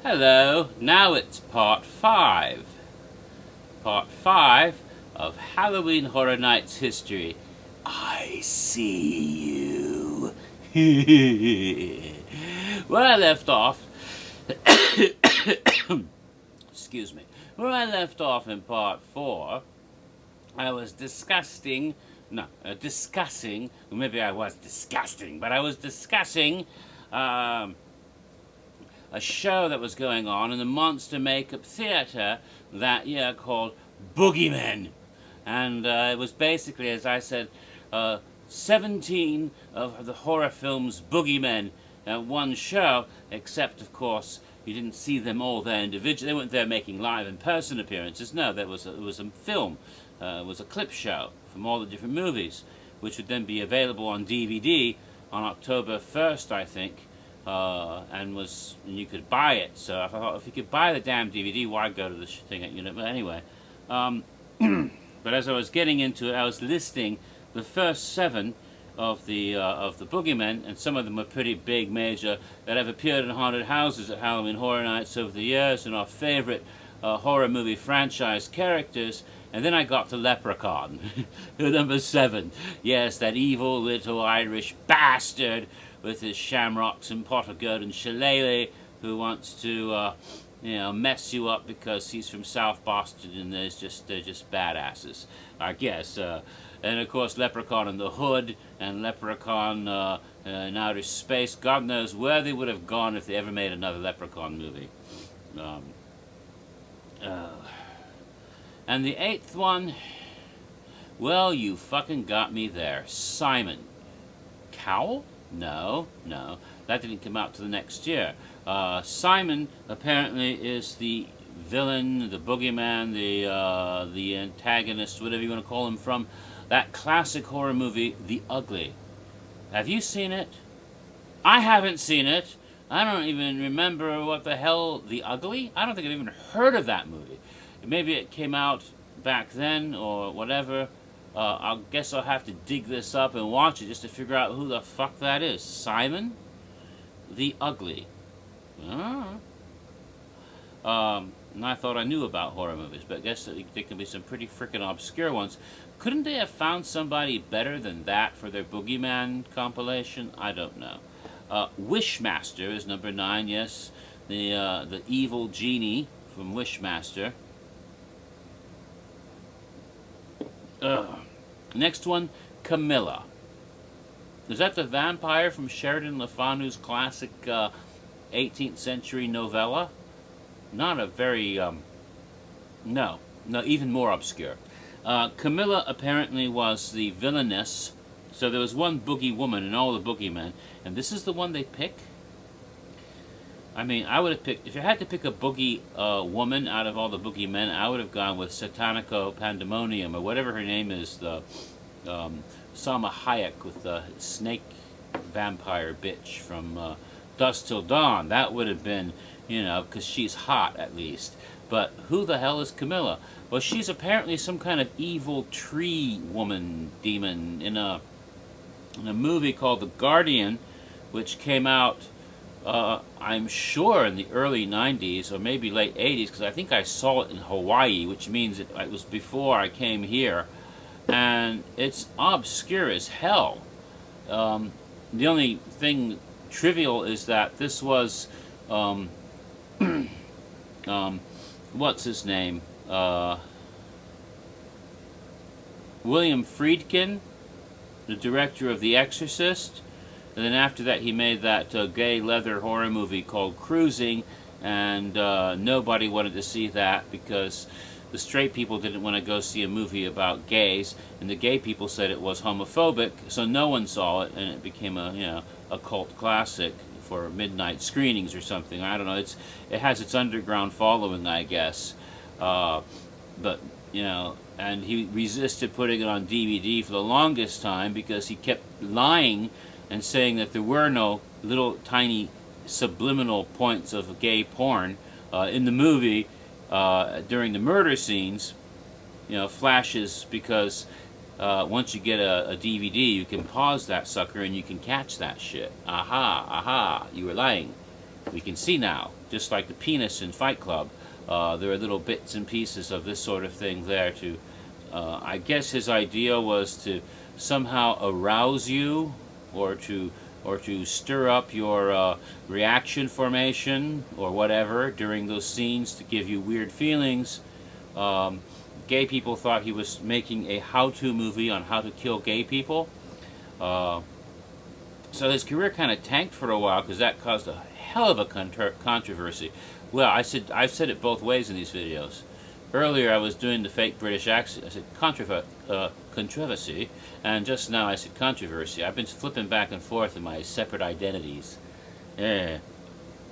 Hello, now it's part 5. Part 5 of Halloween Horror Nights history. I.C.U. Where I left off, excuse me, where I left off in part 4, I was discussing, maybe I was disgusting, but I was discussing, a show that was going on in the monster makeup theater that year called Boogeymen. And it was basically, as I said, 17 of the horror films Boogeymen at one show, except, of course, you didn't see them all there individually. They weren't there making live in-person appearances. No, it was a film. It was a clip show from all the different movies, which would then be available on DVD on October 1st, I think. And you could buy it. So I thought, if you could buy the damn DVD, why go to the thing at unit? But anyway, but as I was getting into it, I was listing the first 7 of the Boogeymen, and some of them were pretty big, major, that have appeared in haunted houses at Halloween Horror Nights over the years, and our favorite horror movie franchise characters. And then I got to Leprechaun, number 7. Yes, that evil little Irish bastard with his shamrocks and pot of gold and shillelagh, who wants to, mess you up because he's from South Boston and they're just badasses, I guess. And of course, Leprechaun in the Hood and Leprechaun in outer space. God knows where they would have gone if they ever made another Leprechaun movie. And the 8th one, well, you fucking got me there. Simon Cowell? No, that didn't come out till the next year. Simon apparently is the villain, the boogeyman, the antagonist, whatever you want to call him, from that classic horror movie, The Ugly. Have you seen it? I haven't seen it. I don't even remember what the hell, The Ugly? I don't think I've even heard of that movie. Maybe it came out back then or whatever. I guess I'll have to dig this up and watch it just to figure out who the fuck that is. Simon the Ugly. And I thought I knew about horror movies, but I guess there can be some pretty freaking obscure ones. Couldn't they have found somebody better than that for their Boogeyman compilation? I don't know. Wishmaster is number 9, yes. The evil genie from Wishmaster. Next one, Camilla. Is that the vampire from Sheridan Le Fanu's classic 18th century novella? Not a very, no, even more obscure. Camilla apparently was the villainess. So there was one boogie woman in all the Boogeymen, and this is the one they pick? I mean, I would have picked, if you had to pick a boogie woman out of all the Boogeymen, I would have gone with Satanico Pandemonium, or whatever her name is, the Salma Hayek with the snake vampire bitch from Dusk Till Dawn. That would have been, because she's hot at least. But who the hell is Camilla? Well, she's apparently some kind of evil tree woman demon in a movie called The Guardian, which came out, I'm sure, in the early 90s or maybe late 80s, because I think I saw it in Hawaii, which means it was before I came here. And it's obscure as hell. The only thing trivial is that this was, what's his name? William Friedkin, the director of The Exorcist. And then after that he made that gay leather horror movie called Cruising, and nobody wanted to see that because the straight people didn't want to go see a movie about gays, and the gay people said it was homophobic, so no one saw it, and it became a cult classic for midnight screenings or something. I don't know. It has its underground following, I guess. But and he resisted putting it on DVD for the longest time because he kept lying and saying that there were no little tiny subliminal points of gay porn in the movie during the murder scenes, flashes, because once you get a DVD, you can pause that sucker and you can catch that shit. Aha, you were lying. we can see now, just like the penis in Fight Club. There are little bits and pieces of this sort of thing there to, I guess his idea was to somehow arouse you, or to stir up your reaction formation or whatever during those scenes to give you weird feelings. Gay people thought he was making a how-to movie on how to kill gay people. So his career kind of tanked for a while because that caused a hell of a controversy. Well, I've said it both ways in these videos. Earlier I was doing the fake British accent. I said controversy, and just now I said controversy. I've been flipping back and forth in my separate identities. Yeah,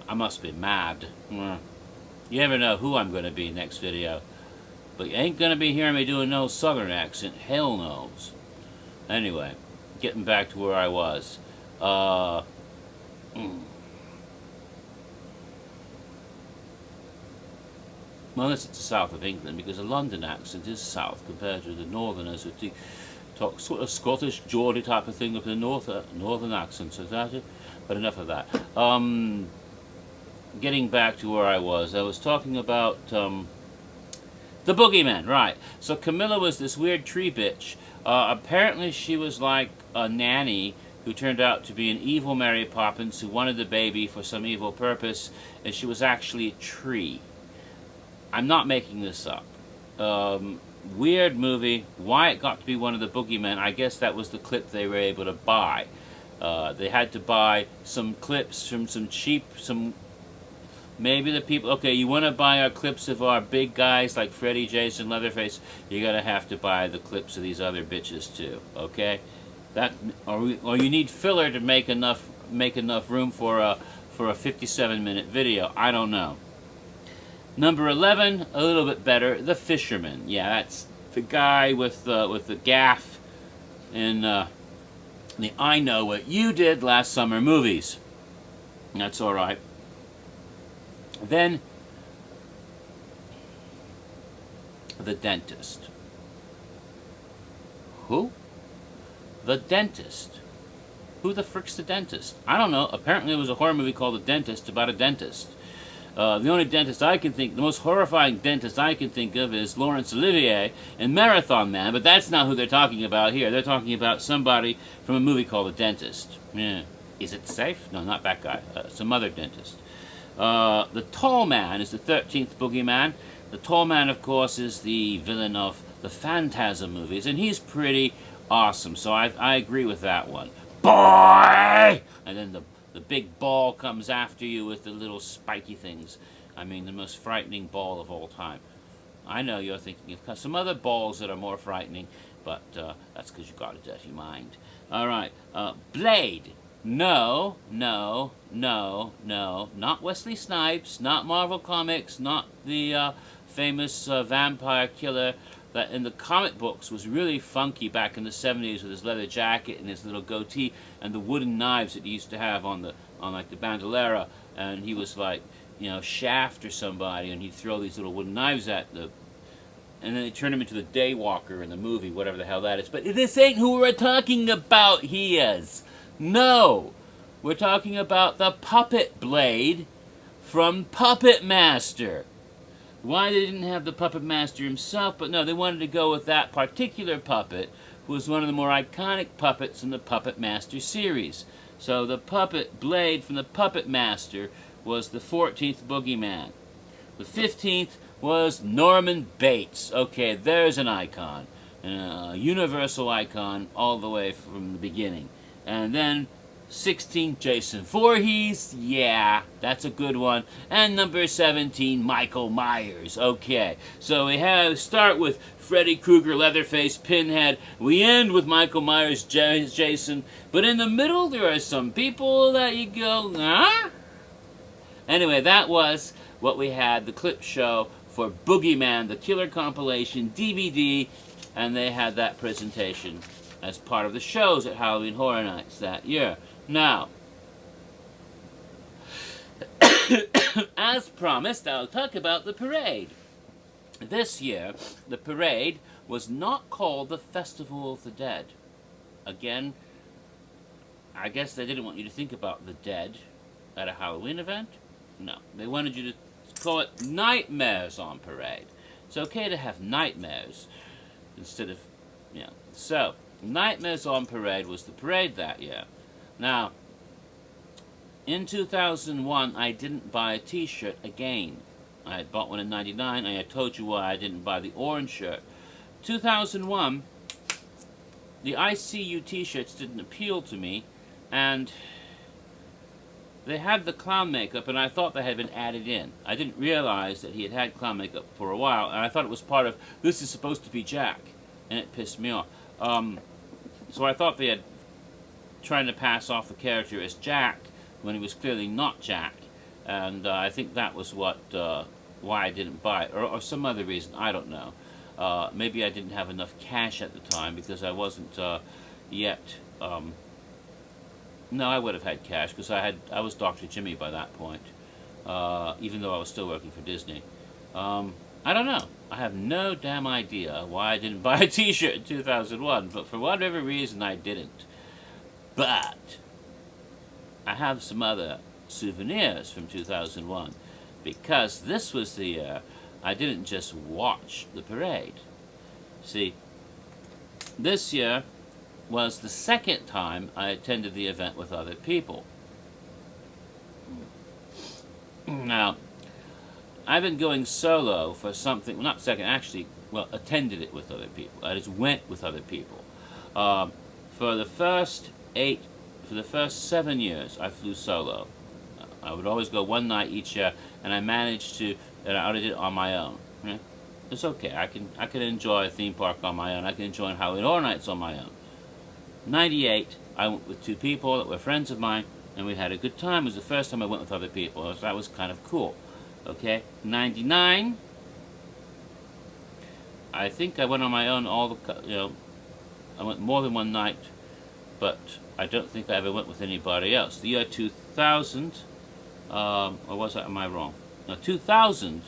I must be mad. You never know who I'm going to be next video. But you ain't going to be hearing me doing no southern accent. Hell knows. Anyway, getting back to where I was. Well, this is the south of England, because the London accent is south compared to the northerners who talk sort of Scottish, Geordie type of thing with the northern accents. Is that it? But enough of that. Getting back to where I was talking about the Boogeyman, right? So Camilla was this weird tree bitch. Apparently she was like a nanny who turned out to be an evil Mary Poppins who wanted the baby for some evil purpose, and she was actually a tree. I'm not making this up. Weird movie. Why it got to be one of the Boogeymen, I guess that was the clip they were able to buy. They had to buy some clips from some cheap, maybe the people, okay, you want to buy our clips of our big guys like Freddy, Jason, Leatherface, you're going to have to buy the clips of these other bitches too, okay? That, or you need filler to make enough room for a 57-minute video. I don't know. Number 11, a little bit better, The Fisherman. Yeah, that's the guy with the gaff in the I Know What You Did Last Summer movies. That's all right. Then, The Dentist. Who? The Dentist. Who the frick's the dentist? I don't know. Apparently it was a horror movie called The Dentist about a dentist. The only dentist I can think, the most horrifying dentist I can think of is Laurence Olivier in Marathon Man, but that's not who they're talking about here. They're talking about somebody from a movie called The Dentist. Yeah. Is it safe? No, not that guy. Some other dentist. The Tall Man is the 13th Boogeyman. The Tall Man, of course, is the villain of the Phantasm movies, and he's pretty awesome, so I agree with that one. Boy! And then the big ball comes after you with the little spiky things. I mean, the most frightening ball of all time. I know you're thinking of some other balls that are more frightening, but that's because you got a dirty mind. All right, Blade. No, not Wesley Snipes, not Marvel Comics, not the famous vampire killer that in the comic books was really funky back in the 70s with his leather jacket and his little goatee and the wooden knives that he used to have on like the bandolera, and he was like, you know, Shaft or somebody, and he'd throw these little wooden knives at the, and then they turned him into the Daywalker in the movie, whatever the hell that is. But this ain't who we're talking about. He is. No, we're talking about the Puppet Blade from Puppet Master. Why they didn't have the Puppet Master himself, but no, they wanted to go with that particular puppet, who was one of the more iconic puppets in the Puppet Master series. So the Puppet Blade from the Puppet Master was the 14th Boogeyman. The 15th was Norman Bates. Okay, there's an icon. A universal icon all the way from the beginning. And then 16, Jason Voorhees. Yeah, that's a good one. And number 17, Michael Myers. Okay, so we start with Freddy Krueger, Leatherface, Pinhead. We end with Michael Myers, Jason. But in the middle, there are some people that you go, huh? Anyway, that was what we had, the clip show for Boogeyman, the Killer Compilation DVD, and they had that presentation as part of the shows at Halloween Horror Nights that year. Now, as promised, I'll talk about the parade. This year, the parade was not called the Festival of the Dead. Again, I guess they didn't want you to think about the dead at a Halloween event. No. They wanted you to call it Nightmares on Parade. It's okay to have nightmares instead of, you know. So, Nightmares on Parade was the parade that year. Now, in 2001, I didn't buy a t-shirt again. I had bought one in 99, and I told you why I didn't buy the orange shirt. 2001, the I.C.U. t-shirts didn't appeal to me, and they had the clown makeup, and I thought they had been added in. I didn't realize that he had had clown makeup for a while, and I thought it was part of, this is supposed to be Jack, and it pissed me off. So I thought they had trying to pass off the character as Jack, when he was clearly not Jack, and I think that was what why I didn't buy it, or some other reason, I don't know. Maybe I didn't have enough cash at the time, because I wasn't yet, no, I would have had cash, because I was Dr. Jimmy by that point, even though I was still working for Disney. I don't know. I have no damn idea why I didn't buy a t-shirt in 2001, but for whatever reason I didn't. But I have some other souvenirs from 2001, because this was the year I didn't just watch the parade. See, this year was the second time I attended the event with other people. Now, I've been going solo for something, well, not second, actually, well, attended it with other people. I just went with other people. For the first 7 years, I flew solo. I would always go one night each year, and I managed to, and I did it on my own. Yeah? It's okay. I can enjoy a theme park on my own. I can enjoy Halloween Horror Nights on my own. 98, I went with 2 people that were friends of mine, and we had a good time. It was the first time I went with other people, so that was kind of cool. Okay, 99, I think I went on my own I went more than one night, but I don't think I ever went with anybody else. The year 2000, or was that, am I wrong? No, 2000,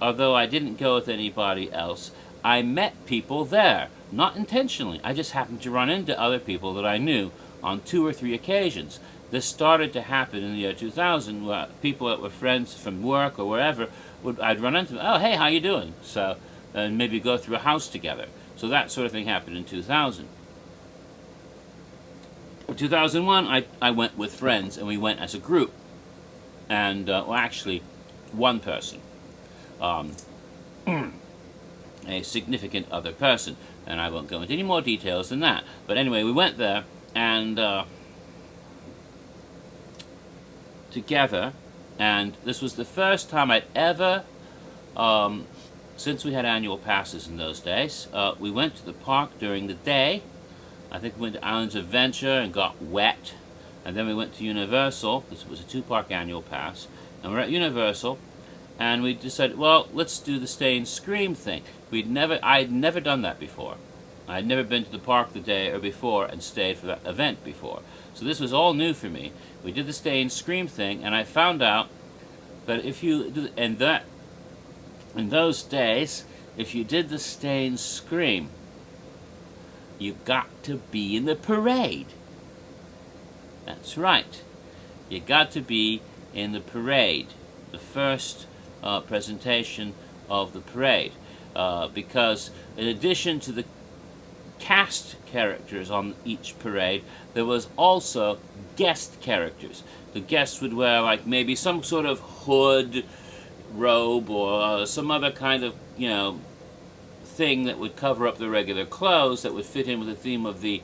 although I didn't go with anybody else, I met people there, not intentionally. I just happened to run into other people that I knew on 2 or 3 occasions. This started to happen in the year 2000, where people that were friends from work or wherever, I'd run into them, oh, hey, how you doing? So, and maybe go through a house together. So that sort of thing happened in 2000. In 2001, I went with friends, and we went as a group. And, well, actually, one person. A significant other person. And I won't go into any more details than that. But anyway, we went there, and together, and this was the first time I'd ever, since we had annual passes in those days, we went to the park during the day. I think we went to Islands of Adventure and got wet, and then we went to Universal. This was a 2-park annual pass, and we're at Universal, and we decided, well, let's do the Stay and Scream thing. I'd never done that before. I'd never been to the park the day or before and stayed for that event before. So this was all new for me. We did the Stay and Scream thing, and I found out that if you do, in those days, if you did the Stay and Scream, you got to be in the parade. That's right. You got to be in the parade, the first presentation of the parade, because in addition to the cast characters on each parade, there was also guest characters. The guests would wear like maybe some sort of hood, robe, or some other kind of, thing that would cover up the regular clothes that would fit in with the theme of the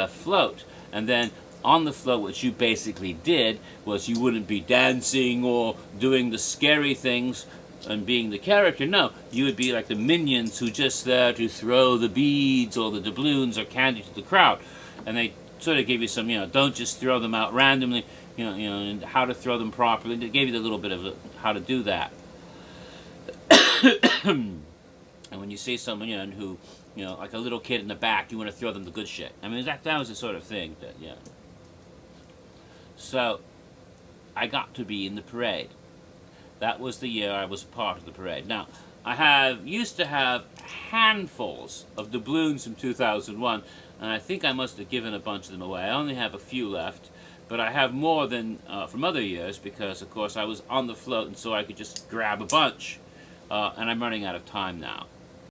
float. And then on the float, what you basically did was you wouldn't be dancing or doing the scary things and being the character. No, you would be like the minions who just there to throw the beads or the doubloons or candy to the crowd. And they sort of gave you some, don't just throw them out randomly, and how to throw them properly. They gave you a little bit of how to do that. And when you see someone, who, like a little kid in the back, you want to throw them the good shit. I mean, that was the sort of thing that, So, I got to be in the parade. That was the year I was part of the parade. Now, I used to have handfuls of doubloons from 2001, and I think I must have given a bunch of them away. I only have a few left, but I have more than from other years because, of course, I was on the float and so I could just grab a bunch. And I'm running out of time now.